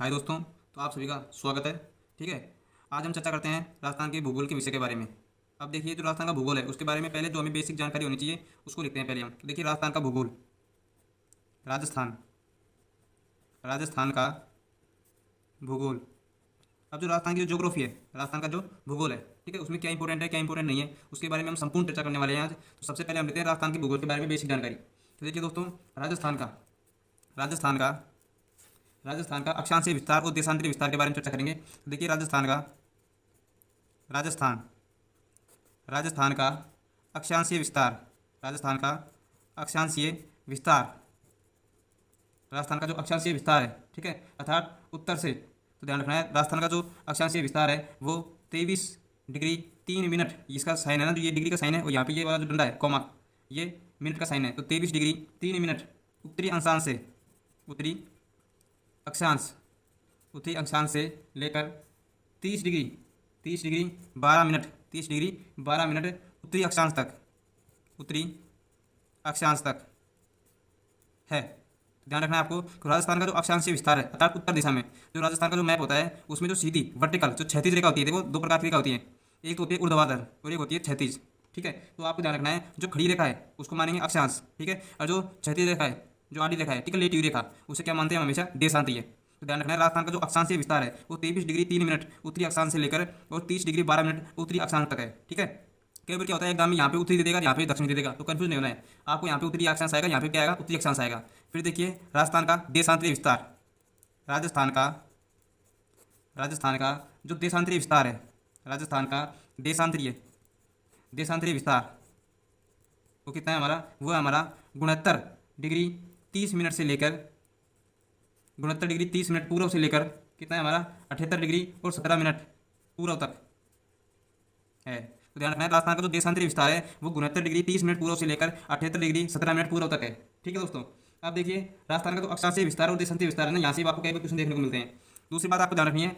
हाय दोस्तों, तो आप सभी का स्वागत है। ठीक है, आज हम चर्चा करते हैं राजस्थान के भूगोल के विषय के बारे में। अब देखिए, जो राजस्थान का भूगोल है उसके बारे में पहले जो हमें बेसिक जानकारी होनी चाहिए उसको लिखते हैं पहले हम। तो देखिए, राजस्थान का भूगोल, राजस्थान राजस्थान का भूगोल। अब जो राजस्थान की जो ज्योग्राफी है, राजस्थान का जो भूगोल है, ठीक है, उसमें क्या इंपॉर्टेंट है क्या इंपॉर्टेंट नहीं है उसके बारे में हम संपूर्ण चर्चा करने वाले हैं आज। तो सबसे पहले हम लेते हैं राजस्थान के भूगोल के बारे में बेसिक जानकारी। तो देखिए दोस्तों, राजस्थान का राजस्थान का अक्षांशीय विस्तार और देशांतरीय विस्तार के बारे में चर्चा करेंगे। तो देखिए, राजस्थान राजस्थान का अक्षांशीय विस्तार, राजस्थान का अक्षांशीय विस्तार राजस्थान का जो अक्षांशीय विस्तार है, ठीक है, अर्थात उत्तर से, तो ध्यान रखना है, राजस्थान का जो अक्षांशीय विस्तार है वो 23 डिग्री 3 मिनट, इसका साइन है ना, जो ये डिग्री का साइन है, और यहाँ पे ये वाला जो डंडा है कॉमा, ये मिनट का साइन है, तो 23 डिग्री 3 मिनट उत्तरी अक्षांश से, उत्तरी अक्षांश उत्तरी अक्षांश से लेकर 30 डिग्री 12 मिनट उत्तरी अक्षांश तक, उत्तरी अक्षांश तक है। तो ध्यान रखना है आपको कि राजस्थान का जो अक्षांशीय विस्तार है अर्थात उत्तर दिशा में, जो राजस्थान का जो मैप होता है उसमें जो सीधी वर्टिकल जो क्षैतिज रेखा होती है, देखो दो प्रकार की रेखा होती है, एक तो होती है ऊर्ध्वाधर और एक होती है क्षैतिज। ठीक है, तो आपको ध्यान रखना है, जो खड़ी रेखा है उसको मानेंगे अक्षांश, ठीक है, और जो क्षैतिज रेखा है, जो आड़ी रेखा है, ठीक है, लेटिव रेखा, उसे क्या मानते हैं हम हमेशा, देशांतीय। तो ध्यान रखना है, राजस्थान का जो अक्षांशीय विस्तार है वो 23 डिग्री 3 मिनट उत्तरी अक्षांश से लेकर और 30 डिग्री 12 मिनट उत्तरी अक्षांश तक है। ठीक है, कई बार क्या होता है एग्जाम में यहाँ पे उत्तरी दे देगा, यहाँ पे दक्षिण दे देगा, तो कंफ्यूज नहीं होना है आपको, यहाँ पे उत्तरी अक्षांश आएगा, यहाँ पे क्या आएगा, उत्तरी अक्षांश आएगा। फिर देखिए, राजस्थान का देशांतरीय विस्तार, राजस्थान का जो देशांतरीय विस्तार है, राजस्थान का देशांतरीय विस्तार वो कितना है हमारा, वो है हमारा 69 डिग्री 30 मिनट से लेकर 69 डिग्री 30 मिनट पूर्व से लेकर कितना है हमारा, 78 डिग्री 17 मिनट पूर्व तक है। तो ध्यान रखना है, राजस्थान का जो देशांतरीय विस्तार है वो 69 डिग्री 30 मिनट पूर्व से लेकर 78 डिग्री 17 मिनट पूर्व तक है। ठीक है दोस्तों, अब देखिए, राजस्थान का जो अक्षांशीय विस्तार और देशांतरीय विस्तार है ना, यहाँ से आपको कई बार क्वेश्चन देखने को मिलते हैं। दूसरी बात आपको ध्यान रखनी है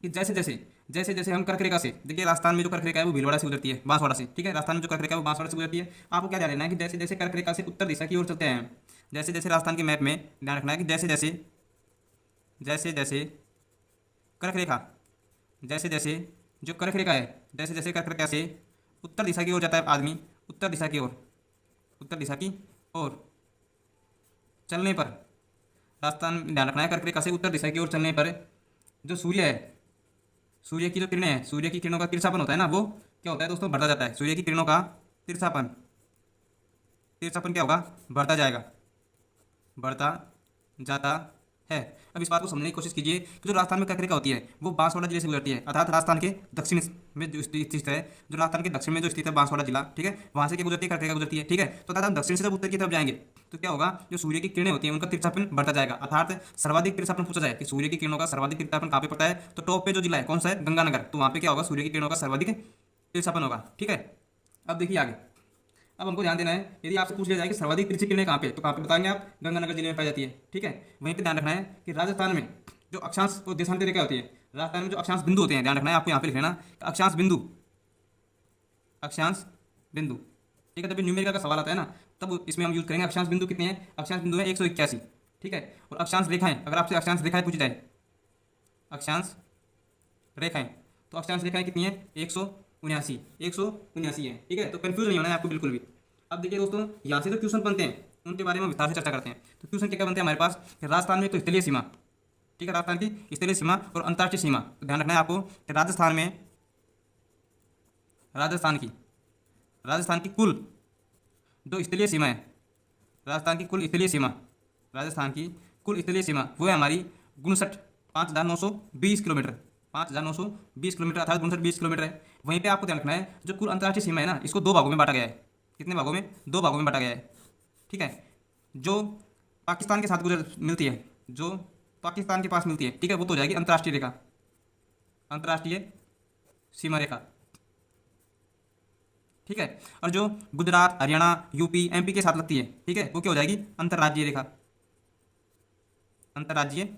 कि जैसे हम कर्क रेखा से, देखिए राजस्थान में जो कर्क रेखा है वो भीलवाड़ा से गुजरती है, बांसवाड़ा से। ठीक है, राजस्थान में जो कर्क रेखा है वो बांसवाड़ा से गुजरती है। आपको क्या ध्यान रखना है कि जैसे जैसे कर्क रेखा से उत्तर दिशा की ओर चलते हैं, जैसे जैसे राजस्थान के मैप में ध्यान रखना है कि जैसे जैसे कर्क रेखा, जैसे जैसे जो कर्क रेखा है, जैसे जैसे कर्क रेखा से उत्तर दिशा की ओर जाता है आदमी, उत्तर दिशा की ओर चलने पर, राजस्थान में ध्यान रखना है, कर्क रेखा से उत्तर दिशा की ओर चलने पर जो सूर्य है, सूर्य की जो किरणें हैं, सूर्य की किरणों का तिरछापन होता है ना, वो क्या होता है दोस्तों, बढ़ता जाता है। सूर्य की किरणों का तिरछापन क्या होगा, बढ़ता जाता है। अब इस बात को समझने की कोशिश कीजिए कि जो राजस्थान में कर्क रेखा होती है वो बांसवाड़ा जिले से गुजरती है, अर्थात राजस्थान के दक्षिण में जो स्थित है, जो राजस्थान के दक्षिण में जो स्थित है बांसवाड़ा जिला, ठीक है, वहाँ से क्या गुजरती है, कर्क रेखा गुजरती है। ठीक है, तो अर्थात हम दक्षिण से जब उत्तर की तरफ जाएंगे तो क्या होगा, जो सूर्य की किरणें होती हैं उनका तिरछापन बढ़ता जाएगा, अर्थात सर्वाधिक तिरछापन पूछा जाए कि सूर्य की किरणों का सर्वाधिक तिरछापन कहाँ पे पड़ता है, तो टॉप पे जो जिला है कौन सा है, गंगानगर, तो वहाँ पे क्या होगा, सूर्य की किरणों का सर्वाधिक तिरछापन होगा। ठीक है, अब देखिए आगे, अब हमको ध्यान देना है, यदि आपसे पूछ लिया जाए कि सर्वाधिक तिरछी किरणें कहाँ पे, तो कहाँ पे बताएंगे आप, गंगानगर जिले में पाई जाती है। ठीक है, वहीं पे ध्यान रखना है कि राजस्थान में जो अक्षांश और देशांतर रेखा होती है, राजस्थान में जो अक्षांश बिंदु होते हैं, ध्यान रखना है आपको, यहाँ पे लिख लेना अक्षांश बिंदु। ठीक है, जब न्यूमेरिकल का सवाल आता है ना, तब इसमें हम यूज करेंगे अक्षांश बिंदु कितने हैं, अक्षांश बिंदु है 181। ठीक है, और अक्षांश रेखाएं, अगर आपसे अक्षांश रेखाएं पूछी जाए, अक्षांश रेखाएं, तो अक्षांश रेखाएं कितनी है, 179 है। ठीक है, तो कंफ्यूज नहीं होना है आपको बिल्कुल भी। अब देखिए दोस्तों, यहाँ से जो क्वेश्चन बनते हैं उनके बारे में विस्तार से चर्चा करते हैं। तो क्वेश्चन क्या बनते हैं हमारे पास, राजस्थान में तो स्थलीय सीमा, ठीक है, राजस्थान की स्थलीय सीमा और अंतर्राष्ट्रीय सीमा। तो ध्यान रखना है आपको कि राजस्थान की कुल जो स्थलीय सीमा है, राजस्थान की कुल स्थलीय सीमा वो है हमारी 5,920 किलोमीटर, 5,920 किलोमीटर, अर्थात 20 किलोमीटर है। वहीं पे आपको ध्यान रखना है, जो कुल अंतर्राष्ट्रीय सीमा है ना, इसको 2 भागों में बांटा गया है। कितने भागों में, 2 भागों में बांटा गया है। ठीक है, जो पाकिस्तान के साथ मिलती है, जो पाकिस्तान के पास मिलती है, ठीक है, वो तो हो जाएगी अंतर्राष्ट्रीय रेखा, अंतर्राष्ट्रीय सीमा रेखा। ठीक है, और जो गुजरात, हरियाणा, यूपी, एमपी के साथ लगती है, ठीक है, वो क्या हो जाएगी, अंतर्राज्यीय रेखा, अंतर्राज्यीय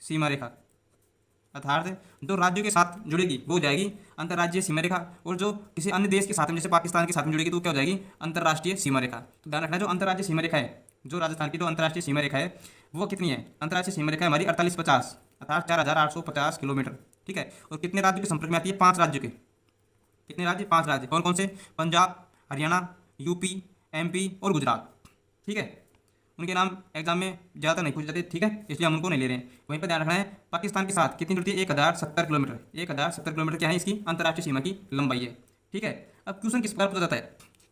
सीमा रेखा, अर्थात जो राज्यों के साथ जुड़ेगी वो हो जाएगी अंतर्राज्यीय सीमा रेखा, और जो किसी अन्य देश के साथ में जैसे पाकिस्तान के साथ में जुड़ेगी तो क्या हो जाएगी, अंतर्राष्ट्रीय सीमा रेखा। तो ध्यान रखना, जो अंतर्राज्यीय सीमा रेखा है, जो राजस्थान की जो अंतर्राष्ट्रीय सीमा रेखा है वो कितनी है, अंतर्राष्ट्रीय सीमा रेखा हमारी 4850, अर्थात 4850 किलोमीटर। ठीक है, और कितने राज्यों के संपर्क में आती है? 5 राज्यों के। कितने राज्य? 5 राज्य। कौन कौन से? पंजाब, हरियाणा, यूपी, एमपी और गुजरात। ठीक है, उनके नाम एग्जाम में ज़्यादा नहीं पूछ जाते, ठीक है, इसलिए हम उनको नहीं ले रहे हैं। वहीं पर ध्यान रखना है, पाकिस्तान के साथ कितनी जुड़ती है? 1070 किलोमीटर। 1070 किलोमीटर क्या है? इसकी अंतर्राष्ट्रीय सीमा की लंबाई है। ठीक है, अब क्वेश्चन किस प्रकार पूछा जाता है?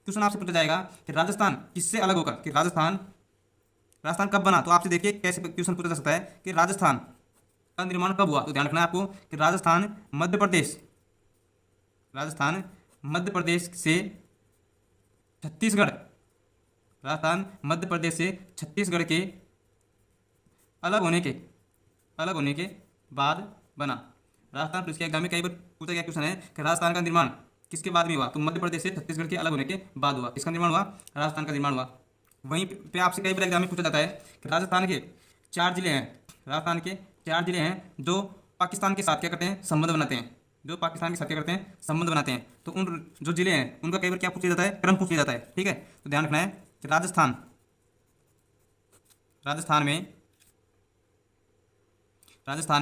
क्वेश्चन आपसे पूछा जाएगा कि राजस्थान किससे अलग होकर, कि राजस्थान राजस्थान कब बना? तो आपसे देखिए कैसे क्वेश्चन पूछा जा सकता है कि राजस्थान का निर्माण कब हुआ? तो ध्यान रखना है आपको कि राजस्थान मध्य प्रदेश, राजस्थान मध्य प्रदेश से छत्तीसगढ़, राजस्थान मध्य प्रदेश से छत्तीसगढ़ के अलग होने के बाद बना। राजस्थान पुलिस के एग्जाम में कई बार पूछा गया क्वेश्चन है कि राजस्थान का निर्माण किसके बाद में हुआ? तो मध्य प्रदेश से छत्तीसगढ़ के अलग होने के बाद हुआ। किसका निर्माण हुआ? राजस्थान का निर्माण हुआ। वहीं पे आपसे कई बार एग्जाम में पूछा जाता है कि राजस्थान के 4 जिले हैं, राजस्थान के 4 जिले हैं जो पाकिस्तान के साथ क्या करते हैं? संबंध बनाते हैं, जो पाकिस्तान के साथ क्या करते हैं? संबंध बनाते हैं। तो उन जो जिले हैं उनका कई बार क्या पूछ लिया जाता है? क्रम पूछ लिया जाता है। ठीक है, तो ध्यान रखना है कि राजस्थान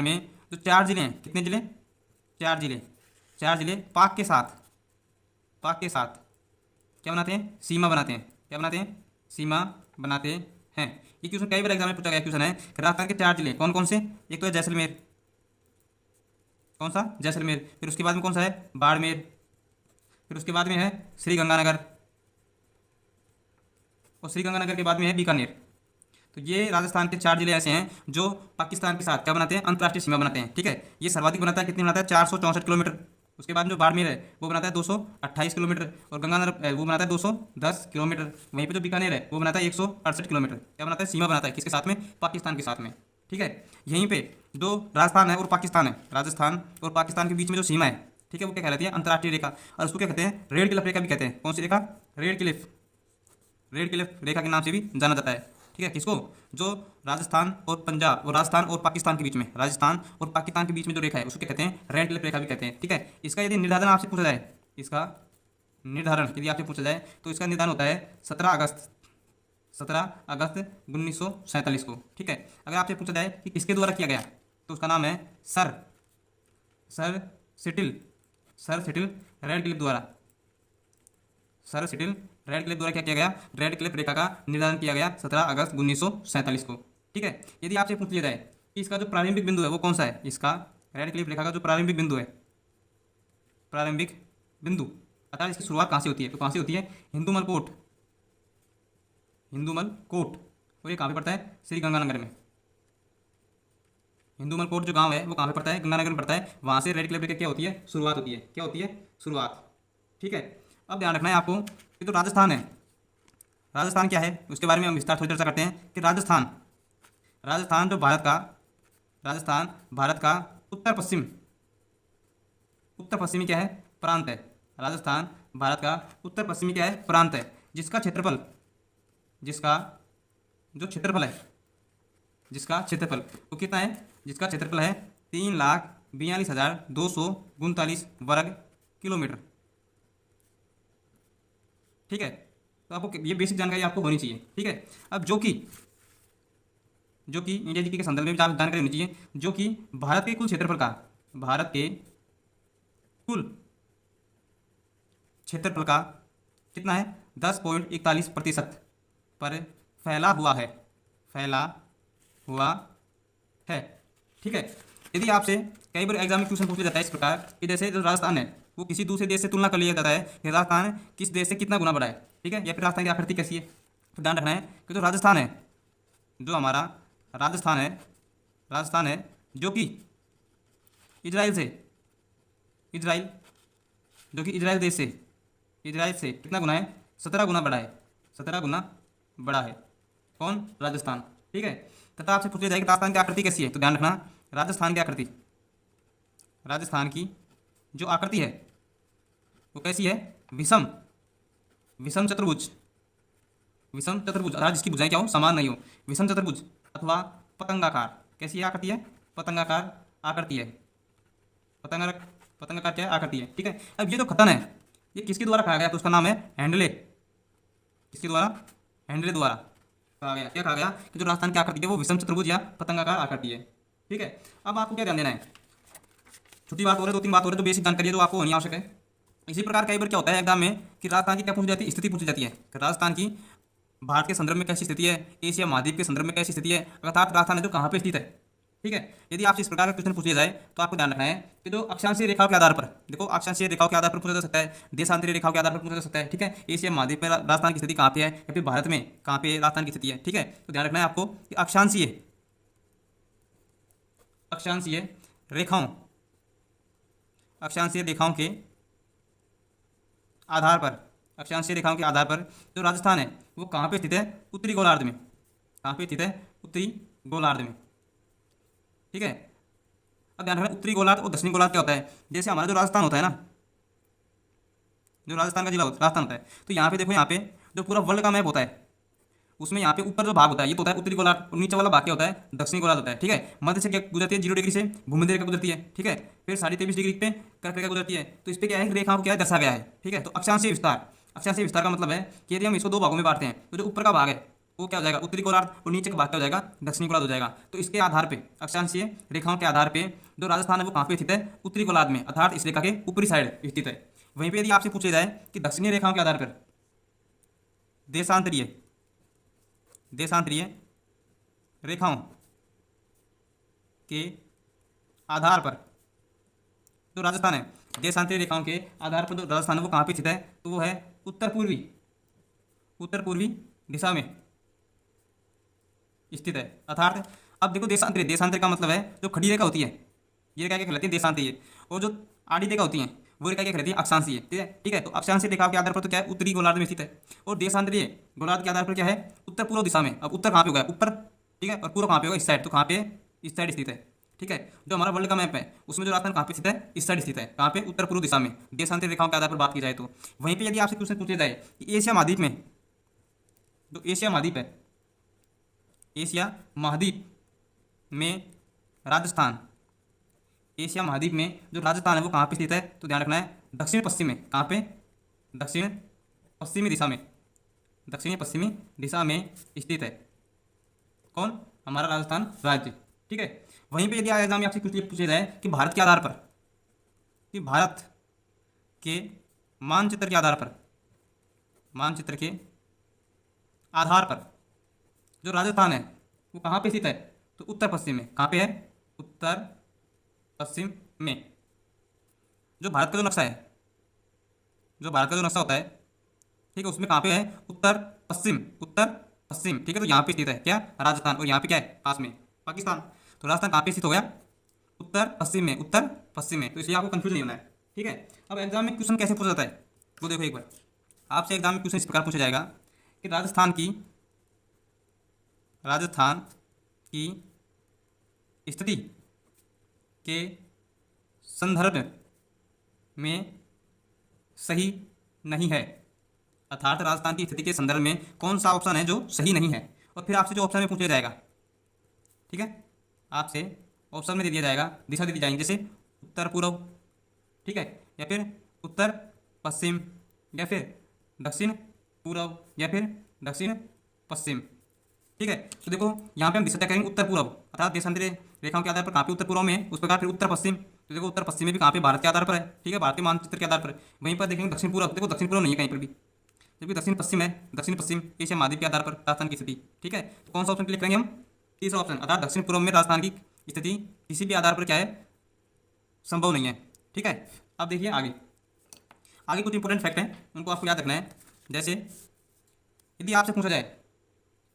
में जो 4 जिले हैं, कितने जिले? 4 जिले, 4 जिले पाक के साथ क्या बनाते हैं? सीमा बनाते हैं। क्या बनाते हैं? सीमा बनाते हैं। ये क्वेश्चन कई बार एग्जाम में पूछा गया क्वेश्चन है कि राजस्थान के 4 जिले कौन कौन से? एक तो है जैसलमेर, कौन सा? जैसलमेर। फिर उसके बाद में कौन सा है? बाड़मेर। फिर उसके बाद में है श्रीगंगानगर, और श्रीगंगानगर के बाद में है बीकानेर। तो ये राजस्थान के 4 जिले ऐसे हैं जो पाकिस्तान के साथ क्या बनाते हैं? अंतर्राष्ट्रीय सीमा बनाते हैं। ठीक है, ये सर्वाधिक बनाता है, कितनी बनाता है? 464 किलोमीटर। उसके बाद जो बाड़मेर है वो बनाता है 228 किलोमीटर, और गंगानगर वो बनाता है 210 किलोमीटर। वहीं पे जो बीकानेर है वो बनाता है 168 किलोमीटर। क्या बनाता है? सीमा बनाता है। किसके साथ में? पाकिस्तान के साथ में। ठीक है, यहीं पे जो राजस्थान है और पाकिस्तान है, राजस्थान और पाकिस्तान के बीच में जो सीमा है, ठीक है, वो क्या कहलाती है? अंतर्राष्ट्रीय रेखा। और उसको क्या कहते हैं? रेड क्लिफ रेखा भी कहते हैं। कौन सी रेखा? रेड क्लिफ रेखा के नाम से भी जाना जाता है। ठीक है, किसको? जो राजस्थान और पंजाब और राजस्थान और पाकिस्तान के बीच में, राजस्थान और पाकिस्तान के बीच में जो रेखा है उसको क्या कहते हैं? रेड क्लिफ रेखा भी कहते हैं। ठीक है, इसका यदि निर्धारण आपसे पूछा जाए, इसका निर्धारण यदि आपसे पूछा जाए तो इसका निर्धारण होता है 17 अगस्त 1947 को। ठीक है, अगर आपसे पूछा जाए कि किसके द्वारा किया गया तो उसका नाम है सर सिटिल रेड क्लिफ द्वारा। सर सिटिल रेड क्लिफ द्वारा क्या किया गया? रेड क्लिफ रेखा का निर्धारण किया गया 17 अगस्त 1947 को। ठीक है, यदि आपसे पूछ लिया जाए कि इसका जो प्रारंभिक बिंदु है वो कौन सा है, इसका रेड क्लिफ रेखा का जो प्रारंभिक बिंदु है, प्रारंभिक बिंदु अर्थात इसकी शुरुआत कहाँ से होती है? तो कहाँ से होती है? हिंदूमल कोट। और ये कहाँ पे पड़ता है? श्री गंगानगर में। हिंदूमल कोट जो गांव है वो कहाँ पे पड़ता है? गंगानगर में पड़ता है। वहाँ से रेड क्लिफ रेखा क्या होती है? शुरुआत होती है। क्या होती है? शुरुआत। ठीक है, अब ध्यान रखना है आपको कि तो राजस्थान है, राजस्थान क्या है उसके बारे में हम विस्तार से चर्चा करते हैं कि राजस्थान जो राजस्थान भारत का उत्तर पश्चिमी क्या है? प्रांत है। राजस्थान भारत का उत्तर पश्चिमी क्या है? प्रांत है, जिसका क्षेत्रफल वो कितना है? जिसका क्षेत्रफल है 3,42,239 वर्ग किलोमीटर। ठीक है, तो आपको ये बेसिक जानकारी आपको होनी चाहिए। ठीक है, अब जो कि इंडिया जीके के संदर्भ में जानकारी होनी चाहिए, जो कि भारत के कुल क्षेत्रफल का कितना है? 10.41% पर फैला हुआ है। ठीक है, यदि आपसे कई बार एग्जाम में क्वेश्चन पूछा जाता है इस प्रकार कि जैसे जो राजस्थान है वो किसी दूसरे देश से तुलना कर लिया जाता है कि राजस्थान किस देश से कितना गुना बड़ा है। ठीक है, या फिर राजस्थान की आकृति कैसी है? तो ध्यान रखना है कि जो राजस्थान है, जो हमारा राजस्थान है जो कि इजराइल से कितना गुना है? 17 गुना बड़ा है। 17 गुना बड़ा है। कौन? राजस्थान। ठीक है, तथा आपसे पूछा जाए कि राजस्थान की आकृति कैसी है? तो ध्यान रखना, राजस्थान की जो आकृति है वो कैसी है? विषम चतुर्भुज अर्थात जिसकी भुजाएं क्या हो? समान नहीं हो। विषम चतुर्भुज अथवा पतंगाकार। कैसी आकृति है? पतंगाकार आकृति है। पतंगाकार क्या आकृति है। ठीक है, अब ये जो खतन है ये किसके द्वारा खाया गया? तो उसका नाम है हैंडले। किसके द्वारा? हैंडले द्वारा कहा गया। क्या कहा गया कि जो राजस्थान की आकृति है वो विषम चतुर्भुज या पतंगाकार आकृति है। ठीक है। अब आपको क्या ध्यान देना है, छोटी बात हो रही है, 2-3 बात हो रही है, तो बेसिक जानकारी है जो आपको होनी आवश्यक है। इसी प्रकार कई बार क्या होता है एग्जाम में कि राजस्थान की क्या पूछी जाती है, स्थिति पूछी जाती है कि राजस्थान की भारत के संदर्भ में कैसी स्थिति है, एशिया महाद्वीप के संदर्भ में कैसी स्थिति है, अर्थात राजस्थान है जो कहाँ पे स्थित है। ठीक है। यदि आपसे इस प्रकार का क्वेश्चन पूछ लिया जाए तो आपको ध्यान रखना है कि जो अक्षांशीय रेखाओं के आधार पर, देखो अक्षांशीय रेखाओं के आधार पर पूछा जा सकता है, देशांतरीय रेखाओं के आधार पर पूछा जा सकता है। ठीक है। एशिया महाद्वीप में राजस्थान की स्थिति कहाँ पे है, या फिर भारत में कहाँ पे राजस्थान की स्थिति है। ठीक है। तो ध्यान रखना है आपको कि अक्षांशीय अक्षांशीय रेखाओं अक्षांशीय रेखाओं के आधार पर अक्षांशीय रेखाओं के आधार पर जो राजस्थान है वो कहाँ पे स्थित है, उत्तरी गोलार्ध में। कहाँ पे स्थित है, उत्तरी गोलार्ध में। ठीक है। अब ध्यान रखना उत्तरी गोलार्ध और दक्षिणी गोलार्ध क्या होता है, जैसे हमारा जो राजस्थान होता है ना, जो राजस्थान का जिला राजस्थान होता है, तो यहाँ पे देखो, यहाँ पे जो पूरा वर्ल्ड का मैप होता है उसमें यहाँ पे ऊपर जो भाग होता है ये तो होता है उत्तरी गोलार्ध, और नीचे वाला भाग क्या होता है, दक्षिणी गोलार्ध होता है। ठीक है। मध्य से क्या गुजरती है, 0 डिग्री से भूमध्य रेखा गुजरती है। ठीक है। फिर 23.5 डिग्री पे कर्क रेखा गुजरती है। तो इस पर क्या है, रेखा को क्या दर्शा गया है। ठीक है। तो अक्षांशीय विस्तार का मतलब है कि यदि हम इसको 2 भागों में बांटते हैं तो जो ऊपर का भाग है वो क्या हो जाएगा, उत्तरी गोलार्ध, और नीचे का भाग क्या हो जाएगा, दक्षिणी गोलार्ध हो जाएगा। तो इसके आधार पे अक्षांशीय रेखाओं के आधार पे जो राजस्थान है वो कहाँ पे स्थित है, उत्तरी गोलार्ध में, अर्थात इस रेखा के ऊपरी साइड स्थित है। वहीं पे यदि आपसे पूछा जाए कि दक्षिणी रेखाओं के आधार पर देशांतरीय रेखाओं के आधार पर जो राजस्थान है, देशांतरीय रेखाओं के आधार पर जो राजस्थान है वो कहाँ पे स्थित है, तो वो है उत्तर पूर्वी दिशा में स्थित है। अर्थात अब देखो देशांतरीय का मतलब है जो खड़ी रेखा होती है ये रेखा क्या कहलाती है, देशांतरीय, और जो आड़ी रेखा होती है वो रेखा क्या कहलाती है, अक्षांशीय। ठीक है। ठीक है। तो अक्षांशीय रेखा के आधार पर तो क्या है, उत्तरी गोलार्ध में स्थित है, और देशांतरीय गोलार्ध के आधार पर क्या है, उत्तर पूर्व दिशा में। अब उत्तर कहाँ पे होगा, ऊपर। ठीक है। और पूर्व कहाँ पे होगा, इस साइड। तो कहाँ पे, इस साइड स्थित है। ठीक है। जो हमारा वर्ल्ड का मैप है उसमें जो राजस्थान कहाँ पे स्थित है, इस साइड स्थित है। कहाँ पे, उत्तर पूर्व दिशा में, देशांतरीय रेखाओं के आधार पर बात की जाए तो। वहीं पर यदि आपसे क्वेश्चन पूछा जाए कि एशिया महाद्वीप में, जो एशिया महाद्वीप है, एशिया महाद्वीप में राजस्थान, एशिया महाद्वीप में जो राजस्थान है वो कहाँ पे स्थित है, तो ध्यान रखना है दक्षिण पश्चिम में। कहाँ पे, दक्षिण पश्चिमी दिशा में स्थित है। कौन, हमारा राजस्थान राज्य। ठीक है। वहीं पे यदि एग्जाम में आपसे कुछ पूछा जाए कि भारत के आधार पर, कि भारत के मानचित्र के आधार पर जो राजस्थान है वो कहाँ पे स्थित है, तो उत्तर पश्चिम में। कहाँ पे है, उत्तर पश्चिम में। जो भारत का जो नक्शा होता है, ठीक है, उसमें कहाँ पे है, उत्तर पश्चिम। ठीक है। तो यहाँ पे स्थित है क्या, राजस्थान, और यहाँ पे क्या है, पास में पाकिस्तान। तो राजस्थान कहाँ पे स्थित हो गया, उत्तर पश्चिम में। तो इसलिए आपको कंफ्यूज नहीं होना है। ठीक है। अब एग्जाम में क्वेश्चन कैसे पूछा जाता है, तो देखो एक बार आपसे एग्जाम में क्वेश्चन इस प्रकार पूछा जाएगा कि राजस्थान की स्थिति के संदर्भ में सही नहीं है। अर्थात राजस्थान की स्थिति के संदर्भ में कौन सा ऑप्शन है जो सही नहीं है, और फिर आपसे जो ऑप्शन में पूछा जाएगा, ठीक है, आपसे ऑप्शन में दे दिया जाएगा, दिशा दे दी जाएंगी, जैसे उत्तर पूर्व, ठीक है, या फिर उत्तर पश्चिम, या फिर दक्षिण पूर्व, या फिर दक्षिण पश्चिम। ठीक है। तो देखो यहाँ पे हम दिशा तय करेंगे उत्तर पूर्व, अर्थात देशांतरीय रेखाओं के आधार पर कहाँ पे उत्तर पूर्व में है, उस प्रकार फिर उत्तर पश्चिम। तो देखो उत्तर पश्चिम में भी कहाँ पे, भारत के आधार पर है। ठीक है, भारतीय मानचित्र के आधार पर। वहीं पर देखेंगे दक्षिण पूर्व, देखो दक्षिण पूर्व नहीं है कहीं पर भी, जबकि दक्षिण पश्चिम है। दक्षिण पश्चिम एशिया महाद्वीप के आधार पर राजस्थान की स्थिति। ठीक है। तो कौन सा ऑप्शन क्लिक करेंगे हम, तीसरा ऑप्शन, अर्थात दक्षिण पूर्व में राजस्थान की स्थिति किसी भी आधार पर क्या है, संभव नहीं है। ठीक है। अब देखिए आगे कुछ इंपॉर्टेंट फैक्ट हैं, उनको आपको याद रखना है। जैसे यदि आपसे पूछा जाए,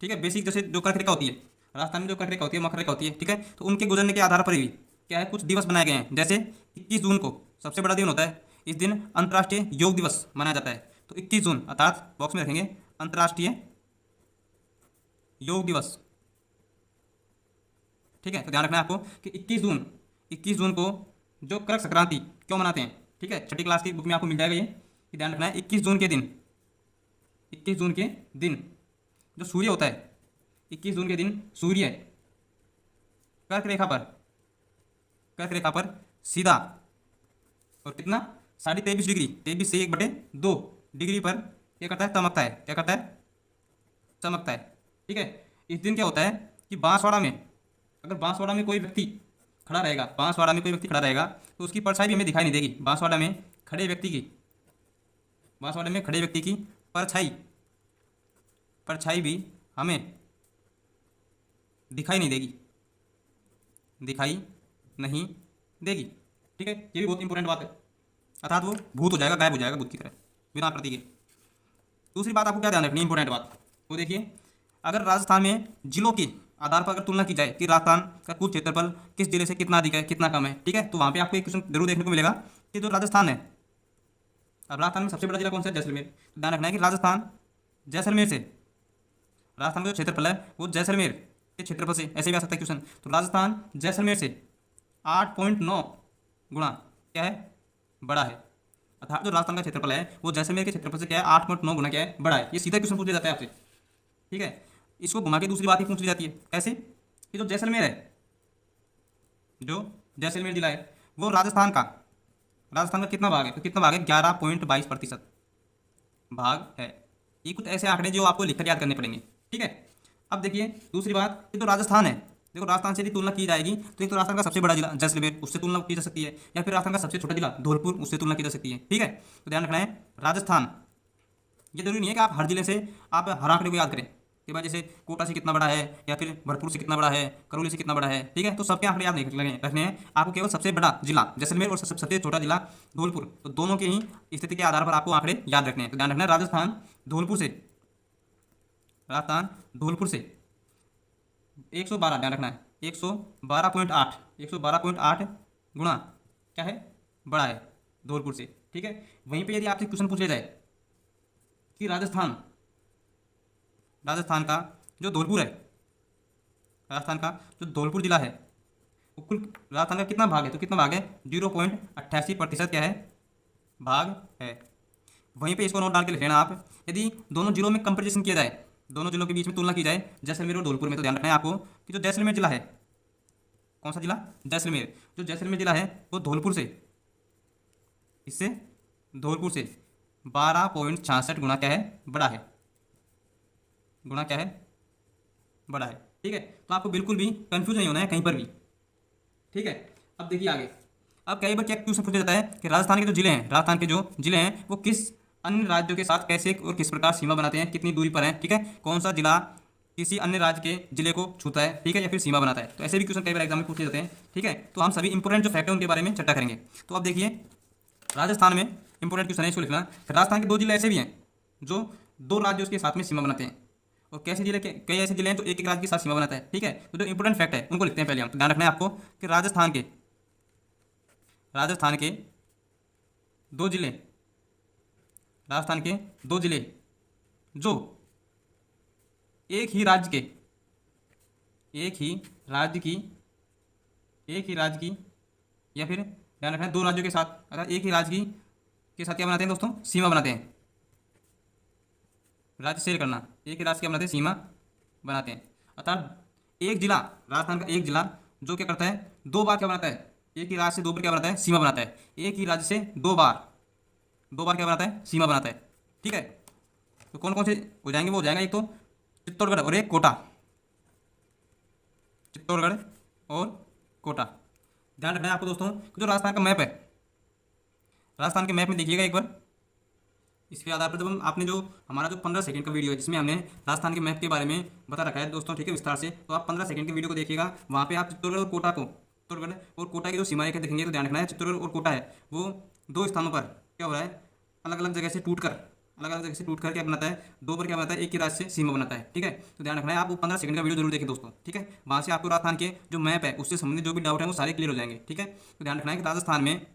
ठीक है, बेसिक जैसे जो कर्क रेखा होती है, राजस्थान में जो कर्क रेखा होती है, मकर रेखा होती है, ठीक है, तो उनके गुजरने के आधार पर भी क्या है, कुछ दिवस बनाए गए हैं। जैसे 21 जून को सबसे बड़ा दिन होता है, इस दिन अंतर्राष्ट्रीय योग दिवस मनाया जाता है। तो 21 जून, अर्थात बॉक्स में रखेंगे अंतर्राष्ट्रीय योग दिवस। ठीक है। तो ध्यान रखना है आपको कि 21 जून को जो कर्क संक्रांति क्यों मनाते हैं, ठीक है, छठी क्लास की बुक में आपको मिल जाएगा ये, कि ध्यान रखना है 21 जून के दिन जो सूर्य होता है, 21 जून के दिन सूर्य कर्क रेखा पर सीधा और कितना 23.5 डिग्री, 23 से 1/2 डिग्री पर क्या करता है, चमकता है। ठीक है। इस दिन क्या होता है कि बांसवाड़ा में अगर बांसवाड़ा में कोई व्यक्ति खड़ा रहेगा, बांसवाड़ा में कोई व्यक्ति खड़ा रहेगा तो उसकी परछाई भी हमें दिखाई नहीं देगी। बांसवाड़ा में खड़े व्यक्ति की, बांसवाड़े में खड़े व्यक्ति की परछाई, परछाई भी हमें दिखाई नहीं देगी, दिखाई नहीं देगी। ठीक है, ये भी बहुत इंपॉर्टेंट बात है, अर्थात वो भूत हो जाएगा, गायब हो जाएगा भूत की तरह, बिना प्रतीक के। दूसरी बात आपको क्या ध्यान रखनी है, इंपॉर्टेंट बात, वो देखिए, अगर राजस्थान में जिलों के आधार पर अगर तुलना की जाए कि राजस्थान का कुल क्षेत्रफल किस जिले से कितना अधिक है, कितना कम है, ठीक है, तो वहाँ पे आपको एक क्वेश्चन जरूर देखने को मिलेगा कि जो राजस्थान है, अब राजस्थान में सबसे बड़ा जिला कौन सा है, जैसलमेर। तो ध्यान रखना है कि राजस्थान जैसलमेर से, राजस्थान का जो क्षेत्रफल है वो जैसलमेर के क्षेत्रफल से, ऐसे भी आ सकता है क्वेश्चन, तो राजस्थान जैसलमेर से 8.9 गुणा क्या है, बड़ा है। अर्थात जो राजस्थान का क्षेत्रफल है वो जैसलमेर के क्षेत्रफल से क्या है, 8.9 गुना क्या है, बड़ा है। ये सीधा क्वेश्चन पूछ लिया जाता है आपसे। ठीक है, इसको घुमा के दूसरी बात ही पूछ ली जाती है, ऐसे कि जो जैसलमेर है, जो जैसलमेर जिला है वो राजस्थान का कितना भाग है, तो कितना भाग है, 11.22% भाग है। ये कुछ ऐसे आंकड़े जो आपको लिखकर याद करने पड़ेंगे। ठीक है, अब देखिए दूसरी बात, ये जो राजस्थान है, देखो राजस्थान से यदि तुलना की जाएगी तो एक तो राजस्थान का सबसे बड़ा जिला जैसलमेर, उससे तुलना की जा सकती है, या फिर राजस्थान का सबसे छोटा जिला धौलपुर, उससे तुलना की जा सकती है। ठीक है, तो ध्यान रखना है राजस्थान, ये जरूरी नहीं है कि आप हर जिले से आप हर आंकड़े को याद करें कि भाई जैसे कोटा से कितना बड़ा है, या फिर भरतपुर से कितना बड़ा है, करौली से कितना बड़ा है। ठीक है, तो सबके आंकड़े याद नहीं रखने हैं, आपको केवल सबसे बड़ा जिला जैसलमेर और सबसे छोटा जिला धौलपुर, तो दोनों की ही स्थिति के आधार पर आपको आंकड़े याद रखने हैं। तो ध्यान रखना है राजस्थान धौलपुर से, राजस्थान धौलपुर से 112, ध्यान रखना है 112.8, 112.8 गुणा क्या है, बड़ा है धौलपुर से। ठीक है, वहीं पे यदि आपसे क्वेश्चन पूछ लिया जाए कि राजस्थान का जो धौलपुर है, राजस्थान का जो धौलपुर जिला है वो कुल राजस्थान का कितना भाग है, तो कितना भाग है, 0.88% क्या है, भाग है। वहीं पे इसको नोट डाल के लिख लेना आप। यदि दोनों जिलों में कंपेरिजन किया जाए, दोनों जिलों के बीच में तुलना की जाए जैसलमेर और धौलपुर में, तो ध्यान रखना है आपको कि जो जैसलमेर जिला है, कौन सा जिला, जैसलमेर, जो जैसलमेर जिला है वो धौलपुर से, इससे धौलपुर से 12.66 गुना क्या है, बड़ा है, गुना क्या है, बड़ा है। ठीक है, तो आपको बिल्कुल भी कंफ्यूज नहीं होना है कहीं पर भी। ठीक है, अब देखिए आगे, अब कई बार क्या क्वेश्चन पूछा जाता है कि राजस्थान के जो जिले हैं, राजस्थान के जो जिले हैं वो किस अन्य राज्यों के साथ कैसे और किस प्रकार सीमा बनाते हैं, कितनी दूरी पर हैं। ठीक है, कौन सा जिला किसी अन्य राज्य के जिले को छूता है, ठीक है, या फिर सीमा बनाता है। तो ऐसे भी क्वेश्चन कई बार एग्जाम में पूछे जाते हैं। ठीक है, तो हम सभी इंपोर्टेंट जो फैक्ट है उनके बारे में चर्चा करेंगे। तो अब देखिए राजस्थान में इंपोर्टेंट क्वेश्चन है, इसको लिखना कि राजस्थान के 2 जिले ऐसे भी हैं जो 2 राज्यों के साथ में सीमा बनाते हैं, और कैसे जिले के, कई ऐसे जिले हैं जो एक राज्य के साथ सीमा बनाता है। ठीक है, तो जो इंपोर्टेंट फैक्ट है उनको लिखते हैं पहले हम। तो ध्यान रखना है आपको कि राजस्थान के 2 जिले, राजस्थान के 2 जिले जो एक ही राज्य की या फिर ध्यान रखना है 2 राज्यों के साथ, अगर एक ही राज्य के साथ क्या बनाते हैं दोस्तों, सीमा बनाते हैं। राज्य शेयर करना, एक ही राज्य क्या बनाते हैं, सीमा बनाते हैं। अर्थात एक जिला, राजस्थान का एक जिला जो क्या करता है, 2 बार क्या बनाता है, एक ही राज्य से 2 बार क्या बनाता है, सीमा बनाता है। एक ही राज्य से 2 बार क्या बनाता है, सीमा बनाता है। ठीक है, तो कौन कौन से हो जाएंगे, वो हो जाएगा एक तो चित्तौड़गढ़ और एक कोटा, चित्तौड़गढ़ और कोटा। ध्यान रखना है आपको दोस्तों, जो राजस्थान का मैप है, राजस्थान के मैप में देखिएगा एक बार, इसके आधार पर जब हम आपने जो हमारा जो 15 सेकंड का वीडियो है जिसमें हमने राजस्थान के मैप के बारे में बता रखा है दोस्तों, ठीक है, विस्तार से, तो आप 15 सेकंड के वीडियो को देखिएगा। वहाँ पे आप चित्तौड़गढ़ और कोटा को, चित्तौड़गढ़ और कोटा की जो सीमा रेखा देखेंगे, तो ध्यान रखना है चित्तौड़गढ़ और कोटा है वो 2 स्थानों पर क्या हो रहा है, अलग अलग जगह से टूट कर क्या बनाता है, 2 बार क्या बनाता है, एक ही राज्य से सीमा बनाता है। ठीक है, तो ध्यान रखना है, आप 15 सेकंड का वीडियो जरूर देखें दोस्तों। ठीक है, वहाँ से आपको राजस्थान के जो मैप है उससे संबंधित जो भी डाउट है वो सारे क्लियर हो जाएंगे। ठीक है, तो ध्यान रखना है कि राजस्थान में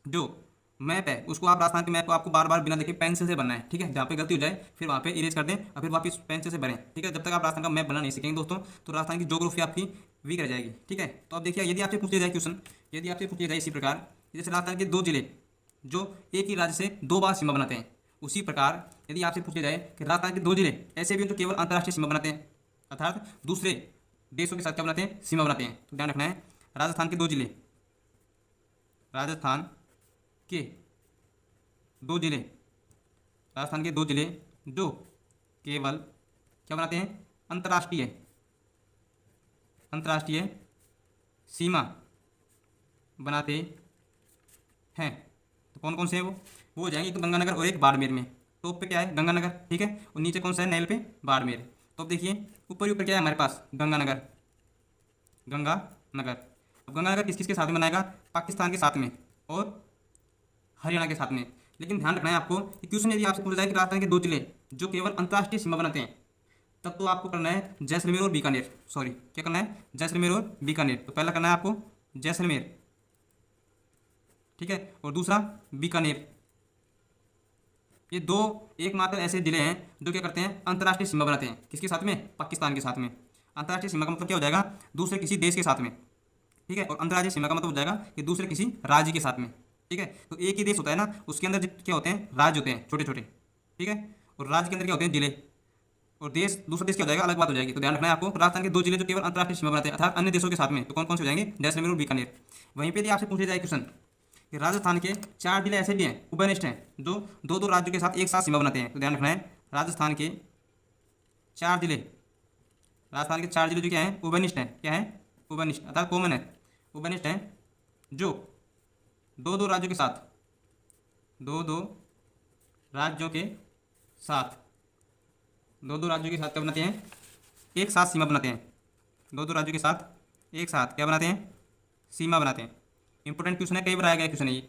जो मैप है उसको आप, राजस्थान के मैप को आपको बार बार बिना देखे पेंसिल से बनना है। ठीक है, जहाँ पे गलती हो जाए फिर वहाँ पे इरेज कर दें और फिर वापस पेंसिल से भरें। ठीक है, जब तक आप राजस्थान का मैप बना नहीं सीखेंगे दोस्तों तो राजस्थान की ज्योग्राफी आपकी वीक रह जाएगी। ठीक है, तो अब देखिए यदि आपसे पूछ लिया जाए क्वेश्चन, यदि आपसे पूछ लिया जाए इसी प्रकार, जैसे राजस्थान के 2 जिले जो एक ही राज्य से 2 बार सीमा बनाते हैं, उसी प्रकार यदि आपसे पूछ लिया जाए कि राजस्थान के 2 जिले ऐसे भी हैं जो केवल अंतर्राष्ट्रीय सीमा बनाते हैं, अर्थात दूसरे देशों के साथ क्या बनाते हैं, सीमा बनाते हैं। तो ध्यान रखना है राजस्थान के 2 जिले, राजस्थान के 2 जिले, राजस्थान के 2 जिले जो केवल क्या बनाते हैं, अंतर्राष्ट्रीय सीमा बनाते हैं। तो कौन कौन से हैं वो हो जाएंगे, एक तो गंगानगर और एक बाड़मेर में। टॉप पे क्या है, गंगानगर, ठीक है, और नीचे कौन सा है, नैल पे बाड़मेर। तो अब देखिए ऊपर ही ऊपर क्या है हमारे पास, गंगानगर, गंगानगर। अब गंगानगर किस किस के साथ में बनाएगा, पाकिस्तान के साथ में और हरियाणा के साथ में। लेकिन ध्यान रखना है आपको कि क्वेश्चन यदि आपसे पूछा जाए कि राजस्थान के दो जिले जो केवल अंतर्राष्ट्रीय सीमा बनाते हैं, तब तो आपको करना है जैसलमेर और बीकानेर। सॉरी, क्या करना है, जैसलमेर और बीकानेर। तो पहला करना है आपको जैसलमेर, ठीक है, और दूसरा बीकानेर। ये दो एकमात्र ऐसे जिले हैं जो क्या करते हैं, अंतर्राष्ट्रीय सीमा बनाते हैं। किसके साथ में, पाकिस्तान के साथ में। अंतर्राष्ट्रीय सीमा का मतलब क्या हो जाएगा, दूसरे किसी देश के साथ में, ठीक है, और अंतर्राज्यीय सीमा का मतलब हो जाएगा कि दूसरे किसी राज्य के साथ में, ठीक है। तो एक ही देश होता है ना, उसके अंदर क्या होते हैं, राज्य होते हैं छोटे छोटे, ठीक है, और राज्य के अंदर क्या होते हैं, जिले, और देश, दूसरा देश क्या हो जाएगा, अलग बात हो जाएगी। तो ध्यान रखना है आपको, राजस्थान के दो जिले जो केवल अंतर्राष्ट्रीय सीमा बनाते हैं अर्थात अन्य देशों के साथ में, तो कौन कौन से हो जाएंगे, जैसलमेर और बीकानेर। वहीं पे यदि आपसे पूछे जाए क्वेश्चन कि राजस्थान के 4 जिले ऐसे भी हैं, उभयनिष्ठ हैं, जो दो दो राज्यों के साथ एक साथ सीमा बनाते हैं। तो ध्यान रखना है, राजस्थान के 4 जिले, राजस्थान के 4 जिले जो क्या हैं, उभयनिष्ठ हैं। क्या है, उभयनिष्ठ अर्थात कॉमन है, उभयनिष्ठ हैं, जो दो दो राज्यों के साथ, दो दो राज्यों के साथ, दो दो राज्यों के साथ क्या बनाते हैं, एक साथ सीमा बनाते हैं। दो दो राज्यों के साथ एक साथ क्या बनाते हैं, सीमा बनाते हैं। इंपॉर्टेंट क्वेश्चन है, कई बार आया गया क्वेश्चन है ये।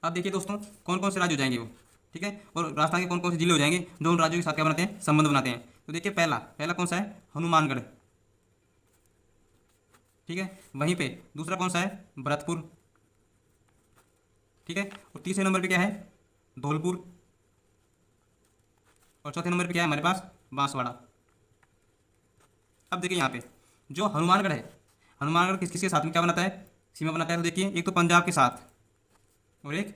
अब देखिए दोस्तों, कौन कौन से राज्य हो जाएंगे वो, ठीक है, और राजस्थान के कौन कौन से जिले हो जाएंगे जो उन राज्यों के साथ क्या बनाते हैं, संबंध बनाते हैं। तो देखिए पहला पहला कौन सा है, हनुमानगढ़, ठीक है। वहीं पे दूसरा कौन सा है, भरतपुर, ठीक है, और तीसरे नंबर पे क्या है, धौलपुर, और चौथे नंबर पे क्या है हमारे पास, बांसवाड़ा। अब देखिए यहाँ पे जो हनुमानगढ़ है, हनुमानगढ़ किस किसके साथ में क्या बनाता है, सीमा बनाता है। तो देखिए एक तो पंजाब के साथ और एक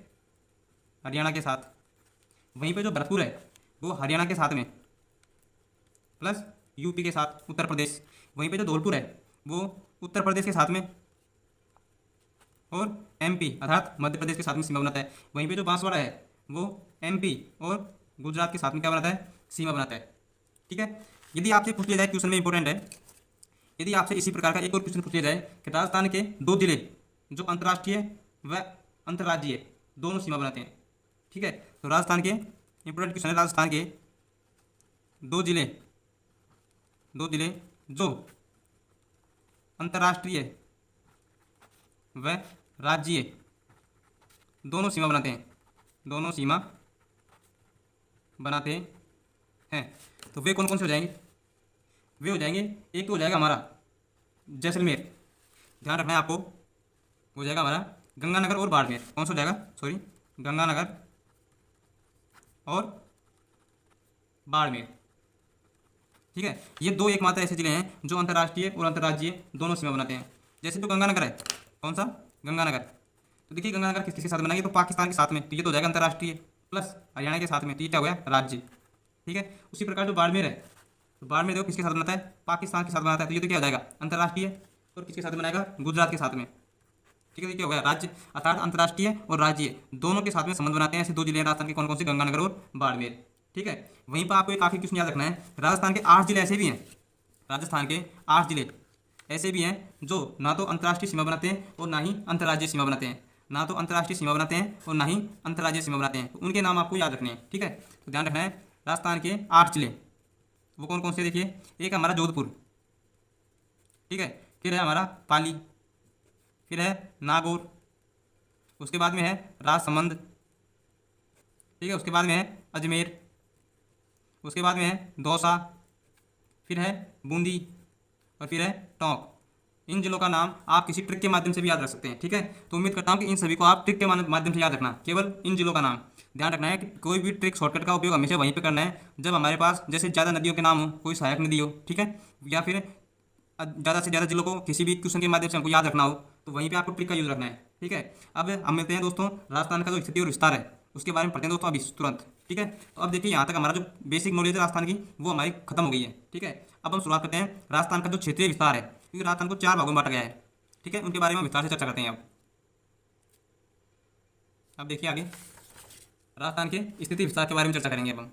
हरियाणा के साथ। वहीं पे जो भरतपुर है वो हरियाणा के साथ में प्लस यूपी के साथ, उत्तर प्रदेश। वहीं पे जो धौलपुर है वो उत्तर प्रदेश के साथ में और एमपी अर्थात मध्य प्रदेश के साथ में सीमा बनाता है। वहीं पे जो बांसवाड़ा है वो एमपी और गुजरात के साथ में क्या बनाता है, सीमा बनाता है, ठीक है। यदि आपसे पूछ लिया जाए, क्वेश्चन में इंपॉर्टेंट है, यदि आपसे इसी प्रकार का एक और क्वेश्चन पूछ लिया जाए कि राजस्थान के दो जिले जो अंतर्राष्ट्रीय व अंतर्राज्यीय दोनों सीमा बनाते हैं, ठीक है, तो राजस्थान के इंपॉर्टेंट क्वेश्चन है, राजस्थान के दो जिले जो अंतर्राष्ट्रीय व राज्यीय दोनों सीमा बनाते हैं, दोनों सीमा बनाते हैं। तो वे कौन कौन से हो जाएंगे, वे हो जाएंगे, एक तो हो जाएगा हमारा जैसलमेर, ध्यान रखना है आपको, हो जाएगा हमारा गंगानगर और बाड़मेर। कौन सा हो जाएगा, सॉरी, गंगानगर और बाड़मेर, ठीक है। ये दो एकमात्र ऐसे जिले हैं जो अंतर्राष्ट्रीय और अंतर्राज्यीय दोनों सीमा बनाते हैं। जैसे तो गंगानगर है, कौन सा, गंगानगर, तो देखिए गंगानगर किस किसके साथ बनाएंगे, तो पाकिस्तान के साथ में, तो ये तो हो जाएगा अंतर्राष्ट्रीय, प्लस हरियाणा के साथ में, तो ये क्या हो गया, राज्य, ठीक है। उसी प्रकार जो बाड़मेर है, तो बाड़मेर देखो किसके साथ बनाता है, पाकिस्तान के साथ बनाता है, तो ये तो क्या हो जाएगा, अंतर्राष्ट्रीय, और किसके साथ बनाएगा, गुजरात के साथ में, ठीक है। तो क्या हो गया, राज्य अर्थात अंतर्राष्ट्रीय और राज्य दोनों के साथ में संबंध बनाते हैं। ऐसे दो जिले हैं राजस्थान के, कौन कौन से, गंगानगर और बाड़मेर, ठीक है। वहीं पर आपको एक काफी क्वेश्चन याद रखना है, राजस्थान के 8 जिले ऐसे भी हैं, राजस्थान के 8 जिले ऐसे भी हैं जो ना तो अंतर्राष्ट्रीय सीमा बनाते हैं और ना ही अंतर्राज्यीय सीमा बनाते हैं, ना तो अंतर्राष्ट्रीय सीमा बनाते हैं और ना ही अंतर्राज्यीय सीमा बनाते हैं। तो उनके नाम आपको याद रखने हैं, ठीक है। तो ध्यान रखना है, राजस्थान के 8 जिले वो कौन कौन से, देखिए एक हमारा जोधपुर, ठीक है, फिर है हमारा पाली, फिर है नागौर, उसके बाद में है राजसमंद, ठीक है, उसके बाद में है अजमेर, उसके बाद में है दौसा, फिर है बूंदी, और फिर है टोंक। इन जिलों का नाम आप किसी ट्रिक के माध्यम से भी याद रख सकते हैं, ठीक है। तो उम्मीद करता हूँ कि इन सभी को आप ट्रिक के माध्यम से याद रखना, केवल इन जिलों का नाम ध्यान रखना है कि कोई भी ट्रिक शॉर्टकट का उपयोग हमेशा वहीं पे करना है जब हमारे पास जैसे ज़्यादा नदियों के नाम हो, कोई सहायक नदी हो, ठीक है, या फिर ज़्यादा से ज़्यादा जिलों को किसी भी क्वेश्चन के माध्यम से हमको याद रखना हो, तो वहीं पर आपको ट्रिक का यूज़ रखना है, ठीक है। अब हम मिलते हैं दोस्तों राजस्थान का जो स्थिति और विस्तार है उसके बारे में पढ़ते हैं दोस्तों अभी तुरंत, ठीक है। तो अब देखिए यहाँ तक हमारा जो बेसिक नॉलेज है राजस्थान की वो हमारी खत्म हो गई है, ठीक है। अब हम शुरुआत करते हैं राजस्थान का जो क्षेत्रीय विस्तार है, क्योंकि राजस्थान को 4 भागों में बांटा गया है, ठीक है, उनके बारे में विस्तार से चर्चा करते हैं। अब देखिए आगे राजस्थान के स्थिति विस्तार के बारे में चर्चा करेंगे अब हम।